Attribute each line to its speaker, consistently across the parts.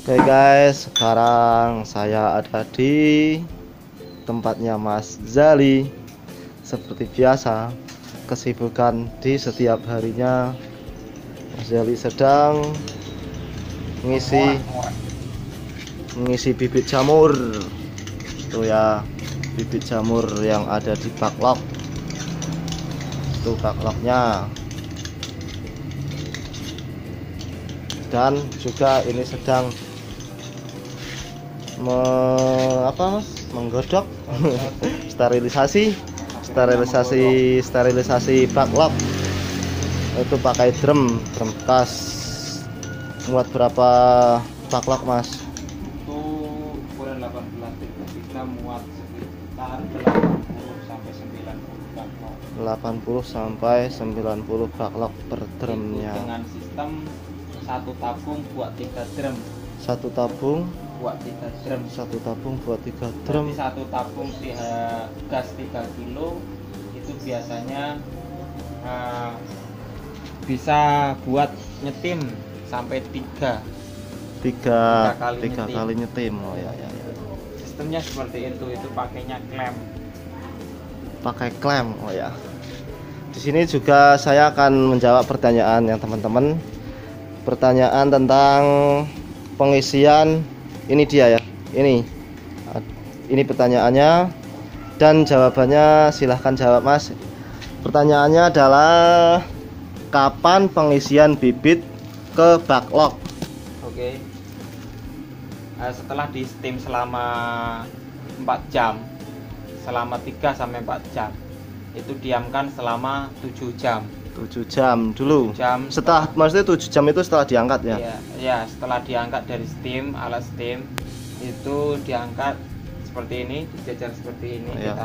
Speaker 1: Oke guys, sekarang saya ada di tempatnya Mas Zali. Seperti biasa, kesibukan di setiap harinya Mas Zali sedang mengisi bibit jamur. Itu ya, bibit jamur yang ada di backlog. Itu backlognya. Dan juga ini sedang menggodok sterilisasi backlog. Itu pakai drum bekas. Muat berapa backlog Mas?
Speaker 2: Itu ukuran 18 bisa muat sekitar 80 sampai 90 backlog.
Speaker 1: 80 sampai 90 backlog per drumnya.
Speaker 2: Dengan sistem satu tabung buat 3 drum.
Speaker 1: Satu tabung
Speaker 2: buat 3 drum.
Speaker 1: Satu tabung buat 3 drum.
Speaker 2: Jadi satu tabung gas 3 kilo itu biasanya bisa buat nyetim sampai 3
Speaker 1: kali nyetim. Oh ya.
Speaker 2: Sistemnya seperti itu pakainya klem.
Speaker 1: Pakai klem. Oh ya. Di sini juga saya akan menjawab pertanyaan yang teman-teman. Pertanyaan tentang pengisian. Ini dia ya. Ini pertanyaannya dan jawabannya silahkan jawab Mas. Pertanyaannya adalah kapan pengisian bibit ke backlog?
Speaker 2: Oke. Setelah di steam selama 4 jam, selama 3 sampai 4 jam, itu diamkan selama 7 jam.
Speaker 1: 7 jam dulu.
Speaker 2: 7 jam.
Speaker 1: Maksudnya 7 jam itu setelah diangkat ya?
Speaker 2: Iya, setelah diangkat dari steam, alat steam itu diangkat seperti ini, dijajar seperti ini,
Speaker 1: ya.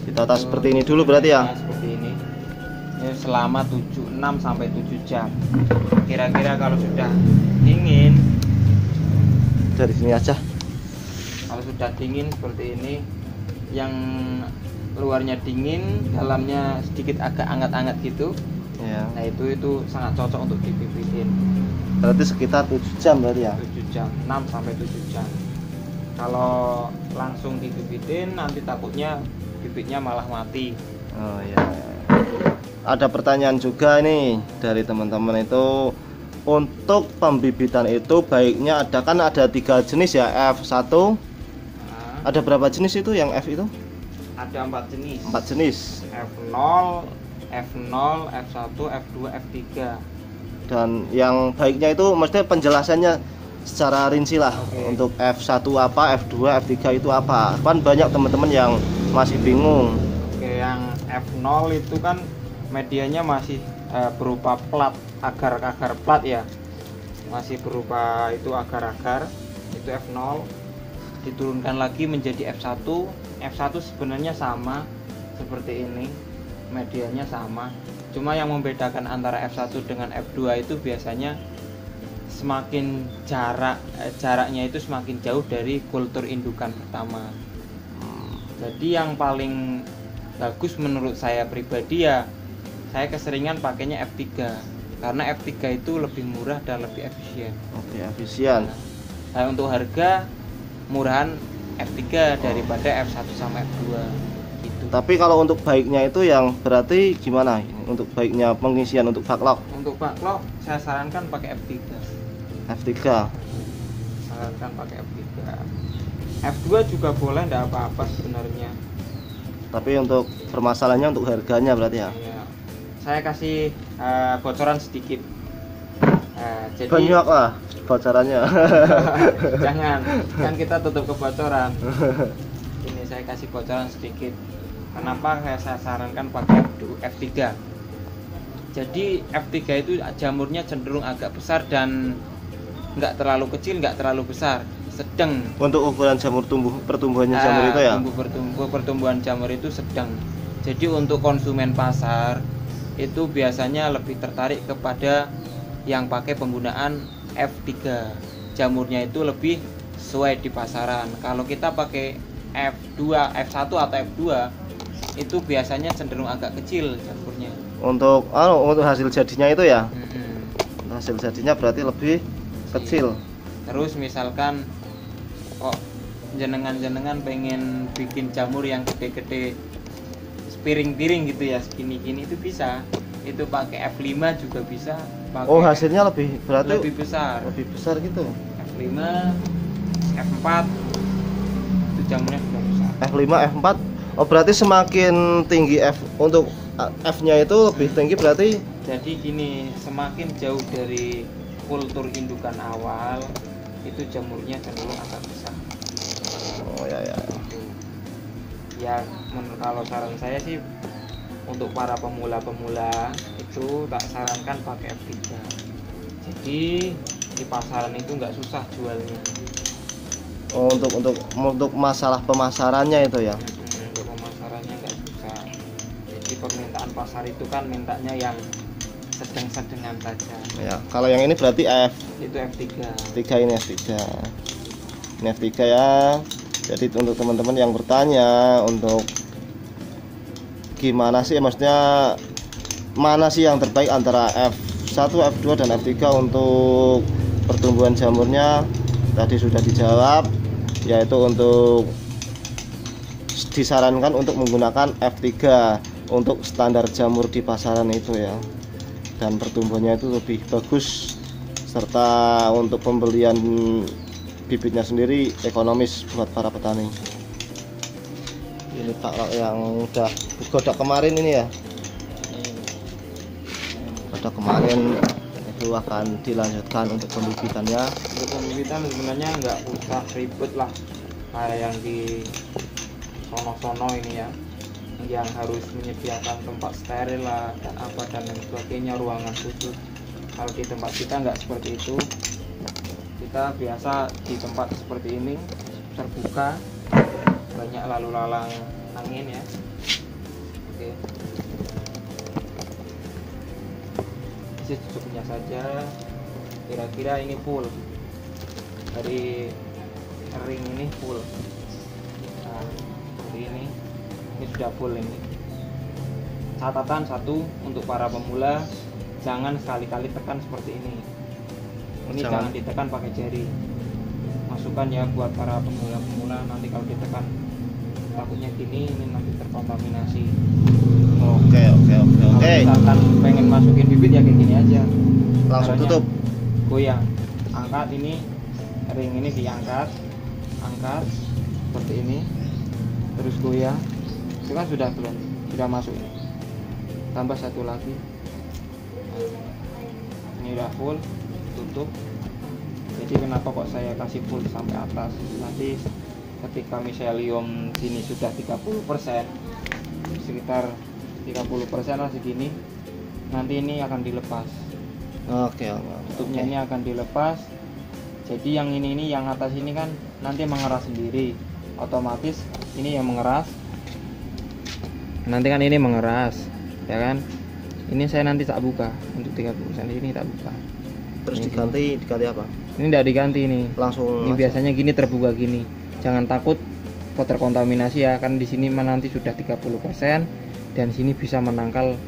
Speaker 2: Ditata
Speaker 1: seperti ini dulu berarti ya?
Speaker 2: Seperti ini. Ini selama 6 sampai 7 jam. Kira-kira kalau sudah dingin,
Speaker 1: dari sini aja.
Speaker 2: Kalau sudah dingin seperti ini, yang luarnya dingin, dalamnya sedikit agak anget-anget gitu.
Speaker 1: Ya.
Speaker 2: Nah itu sangat cocok untuk dibibitin.
Speaker 1: Berarti sekitar 7 jam berarti ya?
Speaker 2: 7 jam, 6 sampai 7 jam. Kalau langsung dibibitin nanti takutnya bibitnya malah mati.
Speaker 1: Oh ya. Ada pertanyaan juga nih dari teman-teman itu, untuk pembibitan itu baiknya ada 3 jenis ya, F1. Ada berapa jenis itu yang F itu?
Speaker 2: Ada 4 jenis.
Speaker 1: 4 jenis.
Speaker 2: F0, F1, F2, F3.
Speaker 1: Dan yang baiknya itu maksudnya penjelasannya secara rinci lah.
Speaker 2: Okay.
Speaker 1: Untuk F1 apa, F2, F3 itu apa. Kan banyak teman-teman yang masih bingung.
Speaker 2: Oke, yang F0 itu kan medianya masih berupa plat, agar-agar plat ya. Masih berupa itu agar-agar. Itu F0. Diturunkan lagi menjadi F1. F1 sebenarnya sama seperti ini, medianya sama, cuma yang membedakan antara F1 dengan F2 itu biasanya semakin jaraknya itu semakin jauh dari kultur indukan pertama. Jadi yang paling bagus menurut saya pribadi ya, saya keseringan pakainya F3 karena F3 itu lebih murah dan lebih efisien.
Speaker 1: Oke, efisien.
Speaker 2: Nah, untuk harga murahan F3 daripada F1 sama F2 gitu.
Speaker 1: Tapi kalau untuk baiknya itu yang berarti gimana? Untuk baiknya pengisian untuk backlog?
Speaker 2: Untuk backlog saya sarankan pakai F3.
Speaker 1: F3.
Speaker 2: Sarankan pakai F3. F2 juga boleh, enggak apa-apa sebenarnya.
Speaker 1: Tapi untuk permasalahannya untuk harganya berarti ya?
Speaker 2: Ya. Saya kasih bocoran sedikit. Jadi
Speaker 1: banyak lah bocorannya.
Speaker 2: Jangan, kan kita tutup kebocoran. Ini saya kasih bocoran sedikit. Kenapa saya sarankan pakai F3? Jadi F3 itu jamurnya cenderung agak besar dan nggak terlalu kecil, nggak terlalu besar, sedang. Untuk
Speaker 1: ukuran pertumbuhannya jamur itu ya?
Speaker 2: Pertumbuhan jamur itu sedang. Jadi untuk konsumen pasar itu biasanya lebih tertarik kepada yang pakai penggunaan F3. Jamurnya itu lebih sesuai di pasaran. Kalau kita pakai F2, F1 atau F2 itu biasanya cenderung agak kecil jamurnya.
Speaker 1: Untuk hasil jadinya itu ya? Hasil jadinya berarti lebih kecil.
Speaker 2: Terus misalkan kok jenengan pengen bikin jamur yang gede-gede piring-piring gitu ya, segini-gini itu bisa. Itu pakai F5 juga bisa. Pakai
Speaker 1: Oh, hasilnya lebih berarti
Speaker 2: lebih besar.
Speaker 1: lebih besar gitu.
Speaker 2: F5, F4 itu jamurnya sudah besar.
Speaker 1: F5, F4. Oh, berarti semakin tinggi F untuk F-nya itu lebih tinggi berarti.
Speaker 2: Jadi gini, semakin jauh dari kultur indukan awal itu jamurnya cenderung agak besar.
Speaker 1: Oh ya ya.
Speaker 2: Ya menurut kalau saran saya sih untuk para pemula-pemula itu tak sarankan pakai F3. Jadi di pasaran itu nggak susah jualnya.
Speaker 1: Oh, untuk masalah pemasarannya itu ya.
Speaker 2: Untuk pemasarannya nggak susah. Jadi permintaan pasar itu kan mintanya yang sedang-sedengan saja.
Speaker 1: Ya, kalau yang ini berarti F.
Speaker 2: Itu F3.
Speaker 1: F3 ini F3. Ini F3 ya. Jadi untuk teman-teman yang bertanya untuk gimana sih, maksudnya mana sih yang terbaik antara F1, F2 dan F3 untuk pertumbuhan jamurnya, tadi sudah dijawab, yaitu untuk disarankan untuk menggunakan F3 untuk standar jamur di pasaran itu ya, dan pertumbuhannya itu lebih bagus, serta untuk pembelian bibitnya sendiri ekonomis buat para petani. Ini Pak yang udah godok kemarin ini ya, godok kemarin itu akan dilanjutkan untuk pembibitannya.
Speaker 2: Untuk pembibitan sebenarnya nggak usah ribet lah kayak yang di sono-sono ini ya, yang harus menyediakan tempat steril lah dan apa dan lain sebagainya, ruangan khusus. Kalau di tempat kita nggak seperti itu, kita biasa di tempat seperti ini terbuka, banyak lalu lalang angin ya. Oke, secukupnya saja. Kira-kira ini full dari ring ini full. Nah, jadi ini sudah full ini. Catatan satu untuk para pemula, jangan sekali-kali tekan seperti ini. Ini jangan ditekan pakai jari. Masukan ya buat para pemula-pemula, nanti kalau ditekan takutnya gini, ini nanti terkontaminasi.
Speaker 1: Oke.
Speaker 2: Kalau misalkan pengen masukin bibit ya kayak gini aja.
Speaker 1: Langsung
Speaker 2: Caranya
Speaker 1: tutup.
Speaker 2: Goyang, angkat ini, ring ini diangkat, angkat seperti ini, terus goyang. Itu kan sudah belum, sudah masuk ini. Tambah satu lagi. Ini udah full, tutup. Jadi kenapa kok saya kasih full sampai atas? Nanti ketika miselium sini sudah 30%, sekitar 30% lah segini, nanti ini akan dilepas.
Speaker 1: Oke.
Speaker 2: Tutupnya ini akan dilepas. Jadi yang ini yang atas ini kan nanti mengeras sendiri, otomatis ini yang mengeras. Nanti kan ini mengeras, ya kan? Ini saya nanti tak buka untuk 30% ini tak buka.
Speaker 1: Terus
Speaker 2: Ini
Speaker 1: diganti apa?
Speaker 2: Ini tidak diganti ini.
Speaker 1: Langsung.
Speaker 2: Ini biasanya gini terbuka gini. Jangan takut kok terkontaminasi ya, kan di sini nanti sudah 30% dan sini bisa menangkal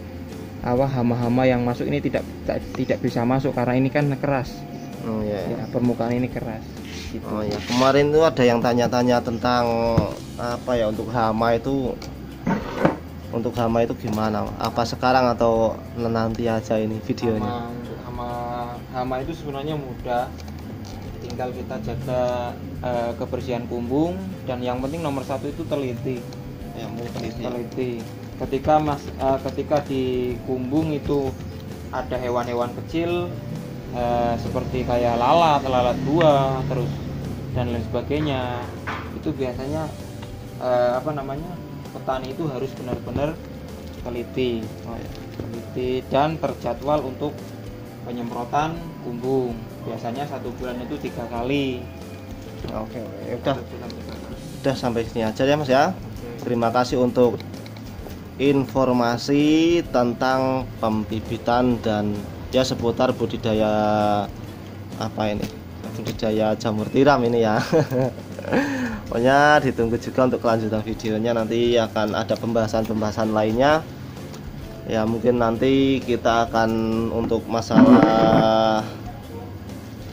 Speaker 2: hama-hama yang masuk ini tidak bisa masuk karena ini kan keras.
Speaker 1: Oh ya.
Speaker 2: Ya, permukaan ini keras. Gitu.
Speaker 1: Oh ya, kemarin tuh ada yang tanya-tanya tentang apa ya untuk hama itu. Untuk hama itu gimana? Apa sekarang atau nanti aja ini videonya?
Speaker 2: Hama itu sebenarnya mudah. Tinggal kita jaga kebersihan kumbung, dan yang penting nomor satu itu teliti.
Speaker 1: Ya,
Speaker 2: Teliti. Ketika di kumbung itu ada hewan-hewan kecil seperti kayak lalat buah terus dan lain sebagainya, itu biasanya petani itu harus benar-benar teliti. Teliti dan terjadwal untuk penyemprotan kumbung. Biasanya 1 bulan itu 3 kali.
Speaker 1: Oke. Udah sampai sini aja ya Mas ya. Terima kasih untuk informasi tentang pembibitan dan ya seputar budidaya budidaya jamur tiram ini ya. Pokoknya ditunggu juga untuk kelanjutan videonya, nanti akan ada pembahasan lainnya ya. Mungkin nanti kita akan untuk masalah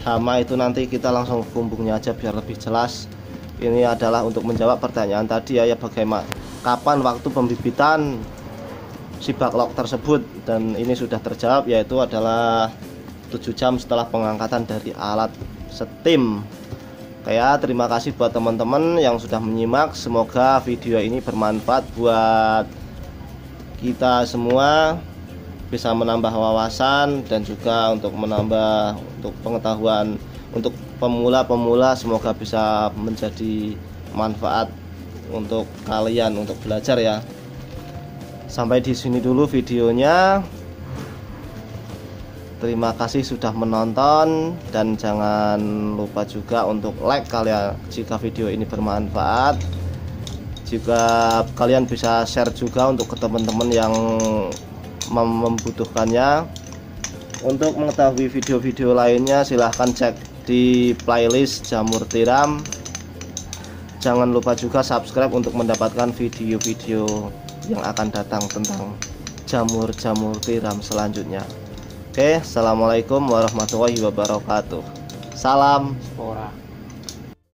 Speaker 1: hama itu nanti kita langsung kumbungnya aja biar lebih jelas. Ini adalah untuk menjawab pertanyaan tadi ya, bagaimana kapan waktu pembibitan si baklok tersebut, dan ini sudah terjawab, yaitu adalah 7 jam setelah pengangkatan dari alat steam. Kayak terima kasih buat teman-teman yang sudah menyimak. Semoga video ini bermanfaat buat kita semua, bisa menambah wawasan dan juga untuk menambah untuk pengetahuan untuk pemula-pemula. Semoga bisa menjadi manfaat untuk kalian untuk belajar ya. Sampai di sini dulu videonya. Terima kasih sudah menonton, dan jangan lupa juga untuk like kalian jika video ini bermanfaat. Jika kalian bisa share juga untuk ke teman-teman yang membutuhkannya. Untuk mengetahui video-video lainnya silahkan cek di playlist Jamur Tiram. Jangan lupa juga subscribe untuk mendapatkan video-video yang akan datang tentang jamur-jamur tiram selanjutnya. Oke, assalamualaikum warahmatullahi wabarakatuh. Salam sport.